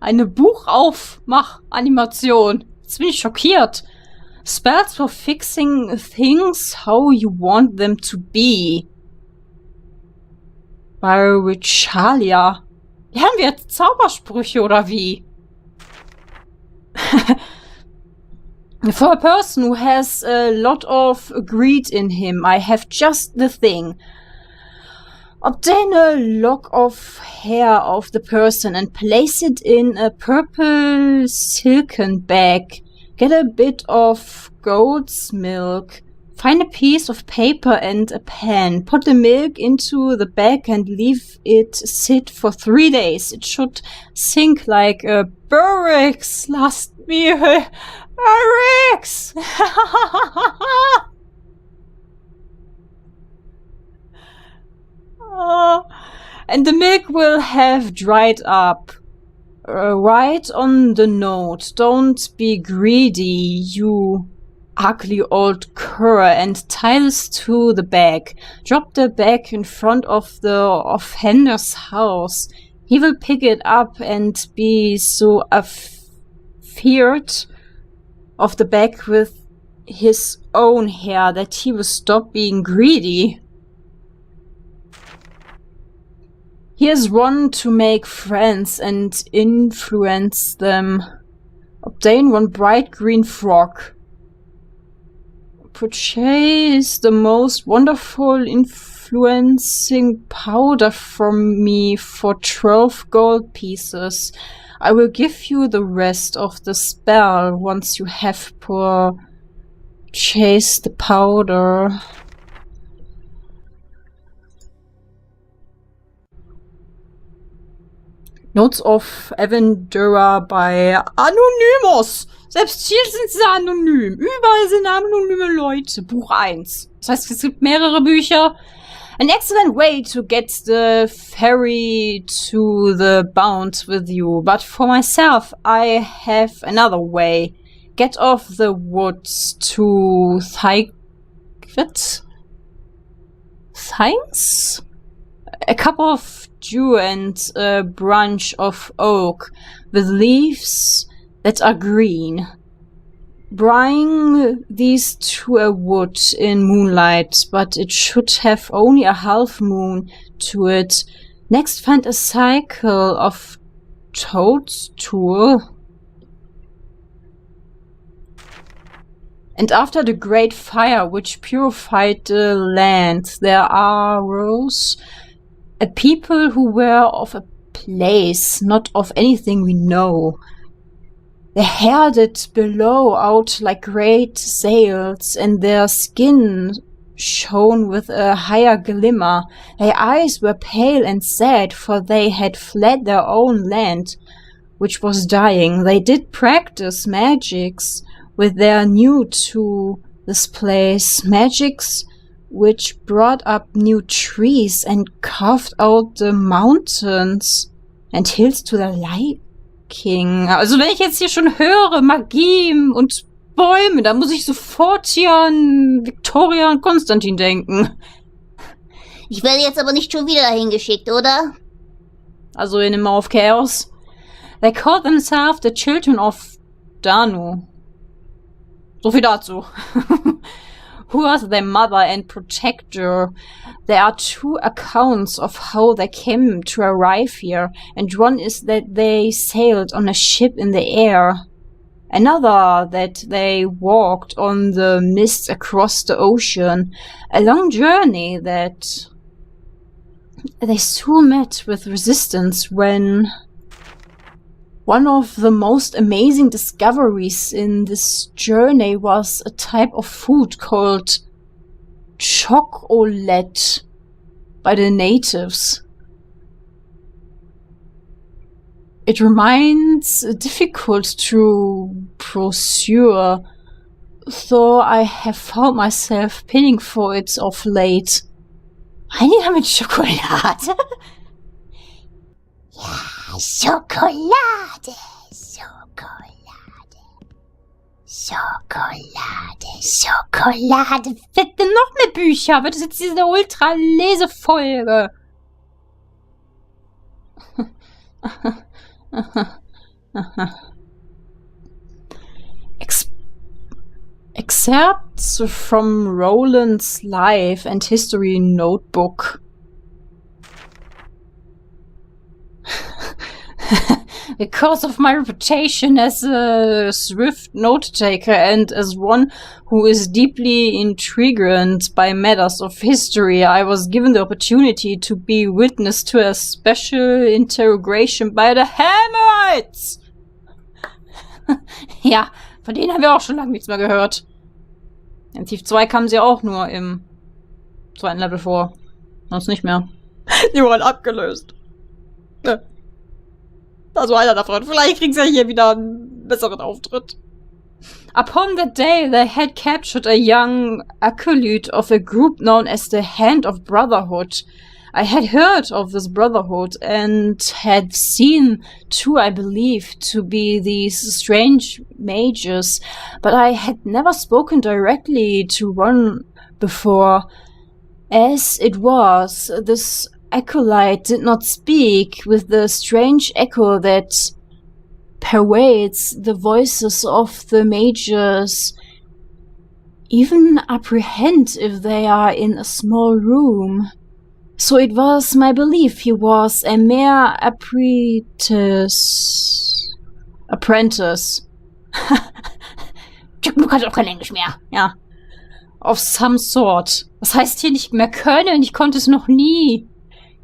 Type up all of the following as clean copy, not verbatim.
Eine Buchaufmach-Animation. Jetzt bin ich schockiert. Spells for fixing things how you want them to be. Bei Richalia. Lernen wir jetzt Zaubersprüche oder wie? For a person who has a lot of greed in him, I have just the thing. Obtain a lock of hair of the person and place it in a purple silken bag. Get a bit of goat's milk. Find a piece of paper and a pen. Put the milk into the bag and leave it sit for 3 days. It should sink like a barracks last meal. Barracks! And the milk will have dried up. Write on the note, don't be greedy, you ugly old cur, and tie this to the bag. Drop the bag in front of the offender's house. He will pick it up and be so afeared of the bag with his own hair that he will stop being greedy. Here's one to make friends and influence them. Obtain one bright green frog. Purchase the most wonderful influencing powder from me for 12 gold pieces. I will give you the rest of the spell once you have purchased the powder. Notes of Avendura bei Anonymous. Selbst hier sind sie anonym. Überall sind anonyme Leute. Buch 1. Das heißt, es gibt mehrere Bücher. An excellent way to get the ferry to the bound with you. But for myself, I have another way. Get off the woods to Thanks? A cup of dew and a branch of oak with leaves that are green. Bring these to a wood in moonlight, but it should have only a half moon to it. Next find a cycle of toadstool. And after the great fire which purified the land, there arose a people who were of a place, not of anything we know. Their hair did billow out like great sails, and their skin shone with a higher glimmer. Their eyes were pale and sad, for they had fled their own land, which was dying. They did practice magics with their new to this place, magics which brought up new trees and carved out the mountains and hills to their liking. Also wenn ich jetzt hier schon höre, Magie und Bäume, dann muss ich sofort hier an Victoria und Konstantin denken. Ich werde jetzt aber nicht schon wieder dahin geschickt, oder? Also in dem of Chaos. They call themselves the Children of Danu. So viel dazu. Who was their mother and protector? There are 2 accounts of how they came to arrive here, and one is that they sailed on a ship in the air. Another that they walked on the mist across the ocean. A long journey that they soon met with resistance when one of the most amazing discoveries in this journey was a type of food called chocolate by the natives. It remains difficult to procure, though I have found myself pinning for it of late. Meinen die damit Schokolade? Ja, Schokolade, Schokolade, Schokolade, Schokolade. Bitte noch mehr Bücher, wird das jetzt diese Ultra-Lesefolge? Excerpts from Roulans Life and History Notebook. Because of my reputation as a swift note-taker and as one who is deeply intrigued by matters of history, I was given the opportunity to be witness to a special interrogation by the Hammerites! Ja, von denen haben wir auch schon lange nichts mehr gehört. In Tief 2 kamen sie auch nur im 2. Level vor. Sonst nicht mehr. Die wurden abgelöst. Also einer davon. Vielleicht kriegen sie ja hier wieder einen besseren Auftritt. Upon that day, they had captured a young acolyte of a group known as the Hand of Brotherhood. I had heard of this brotherhood and had seen two, I believe, to be these strange mages, but I had never spoken directly to one before. As it was, this acolyte did not speak with the strange echo that pervades the voices of the mages, even apprehend if they are in a small room. So it was my belief he was a mere apprentice. Du kannst auch kein Englisch mehr. Ja. Of some sort. Was heißt hier nicht mehr können? Ich konnte es noch nie.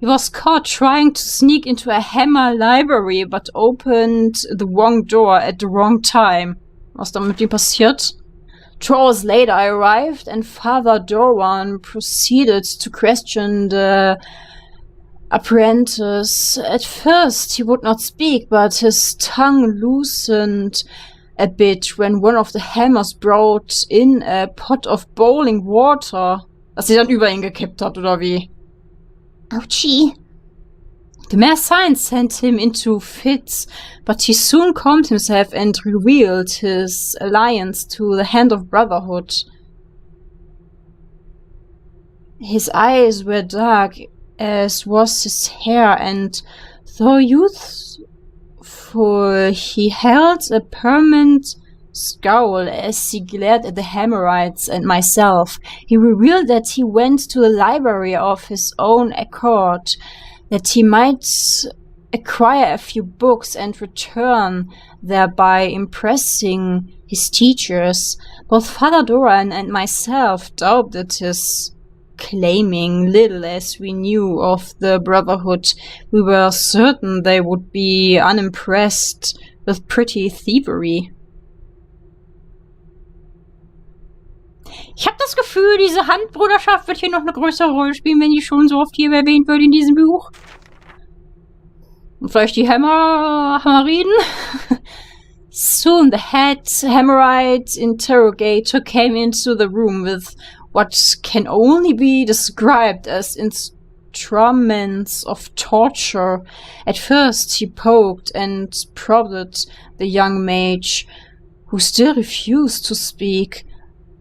He was caught trying to sneak into a Hammer library, but opened the wrong door at the wrong time. Was dann mit ihm passiert? 2 hours later I arrived and Father Dorwan proceeded to question the apprentice. At first he would not speak, but his tongue loosened a bit when one of the hammers brought in a pot of boiling water. Was sie dann über ihn gekippt hat, oder wie? Ouchie. The mere signs sent him into fits, but he soon calmed himself and revealed his alliance to the Hand of Brotherhood. His eyes were dark, as was his hair, and though youthful, he held a permanent scowl as he glared at the Hammerites and myself. He revealed that he went to the library of his own accord, that he might acquire a few books and return, thereby impressing his teachers. Both Father Doran and myself doubted his claiming, little as we knew of the Brotherhood. We were certain they would be unimpressed with pretty thievery. Ich habe das Gefühl, diese Handbruderschaft wird hier noch eine größere Rolle spielen, wenn die schon so oft hier erwähnt wird in diesem Buch. Und vielleicht die Hammeriden? Soon the head Hammerite interrogator came into the room with what can only be described as instruments of torture. At first he poked and prodded the young mage, who still refused to speak.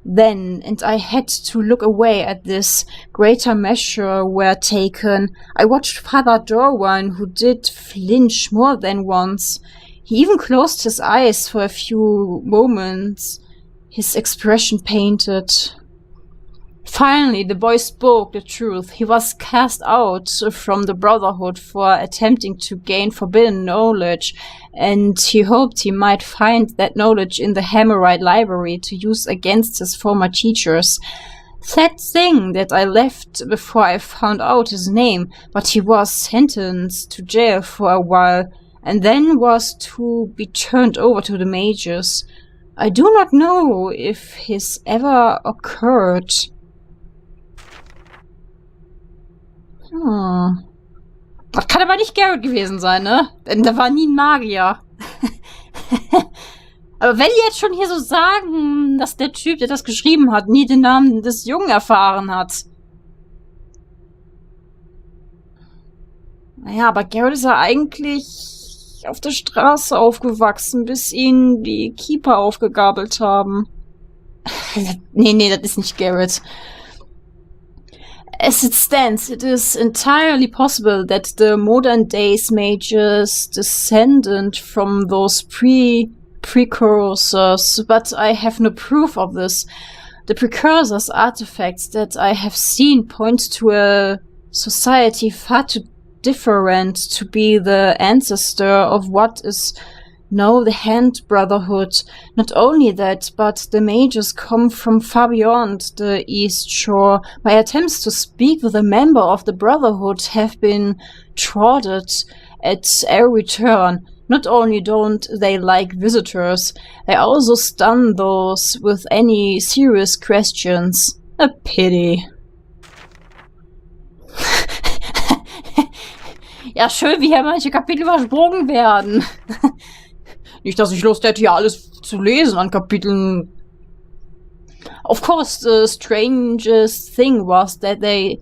Then, and I had to look away at this, greater measure were taken. I watched Father Dorwan, who did flinch more than once. He even closed his eyes for a few moments, his expression painted. Finally, the boy spoke the truth. He was cast out from the Brotherhood for attempting to gain forbidden knowledge, and he hoped he might find that knowledge in the Hammerite library to use against his former teachers. Sad thing that I left before I found out his name, but he was sentenced to jail for a while, and then was to be turned over to the mages. I do not know if his ever occurred. Das kann aber nicht Garrett gewesen sein, ne? Denn da war nie ein Magier. Aber wenn die jetzt schon hier so sagen, dass der Typ, der das geschrieben hat, nie den Namen des Jungen erfahren hat. Naja, aber Garrett ist ja eigentlich auf der Straße aufgewachsen, bis ihn die Keeper aufgegabelt haben. Nee, das ist nicht Garrett. As it stands, it is entirely possible that the modern days mages descended from those precursors, but I have no proof of this. The precursors artifacts that I have seen point to a society far too different to be the ancestor of what is now the Hand Brotherhood. Not only that, but the mages come from far beyond the East Shore. My attempts to speak with a member of the Brotherhood have been thwarted at every turn. Not only don't they like visitors, they also stun those with any serious questions. A pity. Ja, schön, wie hier manche Kapitel übersprungen werden. Nicht, dass ich Lust hätte, hier alles zu lesen an Kapiteln. Of course, the strangest thing was that they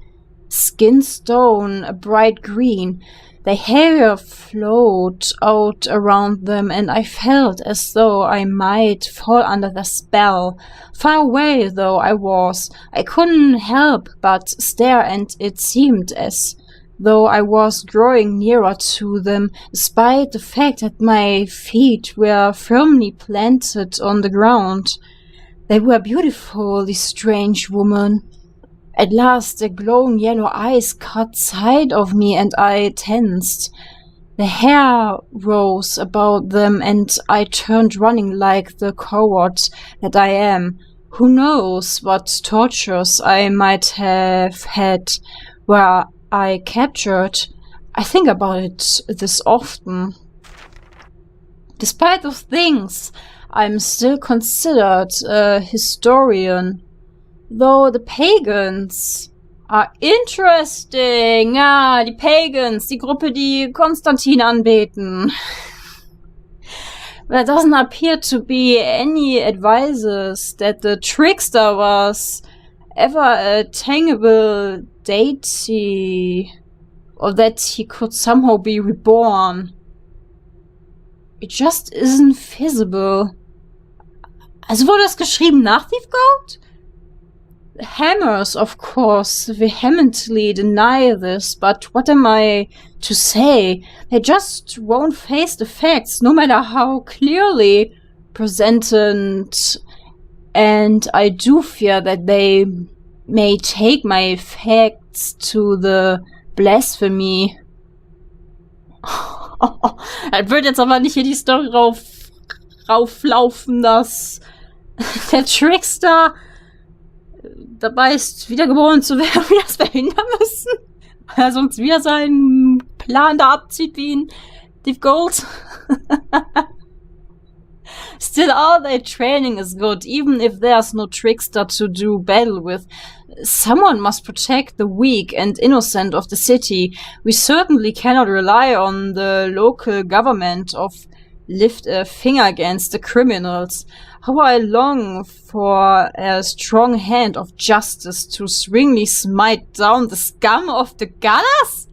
skinned stone a bright green. Their hair flowed out around them, and I felt as though I might fall under the spell. Far away though I was, I couldn't help but stare, and it seemed as though I was drawing nearer to them, despite the fact that my feet were firmly planted on the ground. They were beautiful, these strange women. At last, the glowing yellow eyes caught sight of me, and I tensed. The hair rose about them, and I turned running like the coward that I am. Who knows what tortures I might have had were I captured? I think about it this often. Despite those things, I'm still considered a historian. Though the pagans are interesting. Ah, die Pagans, die Gruppe, die Konstantin anbeten. There doesn't appear to be any advices that the trickster was ever a tangible deity, or that he could somehow be reborn. It just isn't feasible. Also wurde das geschrieben nach Thief Goat? The Hammers, of course, vehemently deny this, but what am I to say? They just won't face the facts, no matter how clearly presented, and I do fear that they may take my facts to the blasphemy. Er wird jetzt aber nicht hier die Story rauflaufen, dass der Trickster dabei ist, wiedergeboren zu werden, wir das verhindern müssen. Weil er sonst wieder seinen Plan da abzieht wie ein Thief Gold. Still, all their training is good, even if there's no trickster to do battle with. Someone must protect the weak and innocent of the city. We certainly cannot rely on the local government to lift a finger against the criminals. How I long for a strong hand of justice to swingly smite down the scum of the gutters?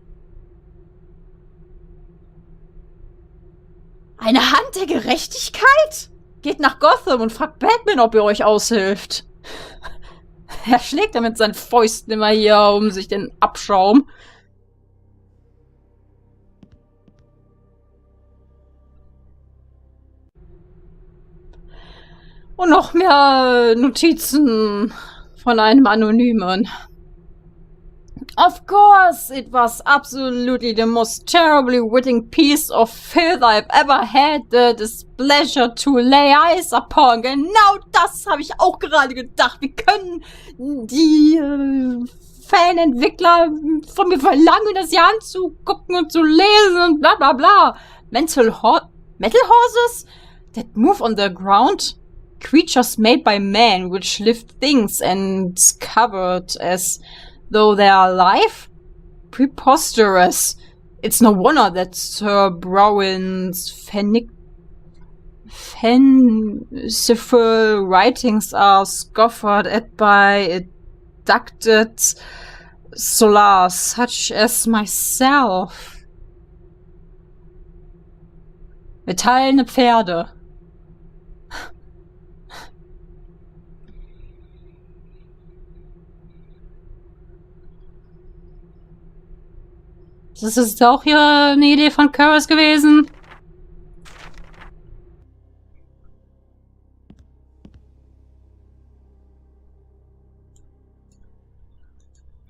Eine Hand der Gerechtigkeit? Geht nach Gotham und fragt Batman, ob er euch aushilft. Er schlägt damit seinen Fäusten immer hier um sich den Abschaum. Und noch mehr Notizen von einem Anonymen. Of course, it was absolutely the most terribly witting piece of filth I've ever had the displeasure to lay eyes upon. Genau das habe ich auch gerade gedacht. Wie können die Fanentwickler von mir verlangen, das hier anzugucken und zu lesen und bla bla bla. Metal horses that move on the ground? Creatures made by man, which lift things and covered as though they are alive? Preposterous. It's no wonder that Sir Browen's fanciful writings are scoffed at by abducted solars such as myself. Metallene Pferde. Das ist auch hier eine Idee von Curtis gewesen.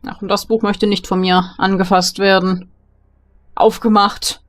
Ach, und das Buch möchte nicht von mir angefasst werden. Aufgemacht.